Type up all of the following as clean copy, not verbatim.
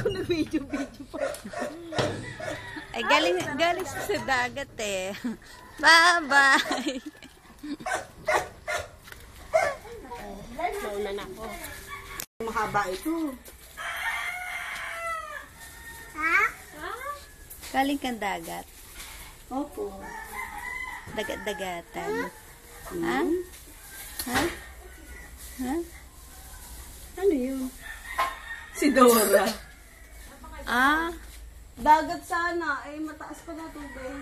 Ko na video pa. Ay, galing sa dagat eh. Bye-bye! Nauna na ako. Mahaba ito. Ha? Galing kang dagat. Opo. Dagat-dagatan. Ha? Ha? Ha? Ano yun? Si Dora. Ah? Dagat sana. Eh, mataas pa na tubig.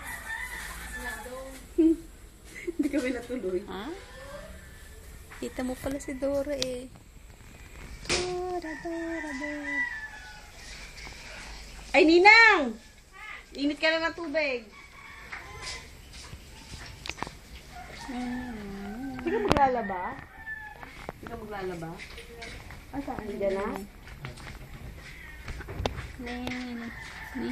Hindi kami natuloy. Ha? Kita mo pala si Dora eh. Dora. Ay, Ninang! Init ka na ng tubig. Hindi ka maglalaba? Hindi ka maglalaba? Ah, saan? Hindi na? Ni.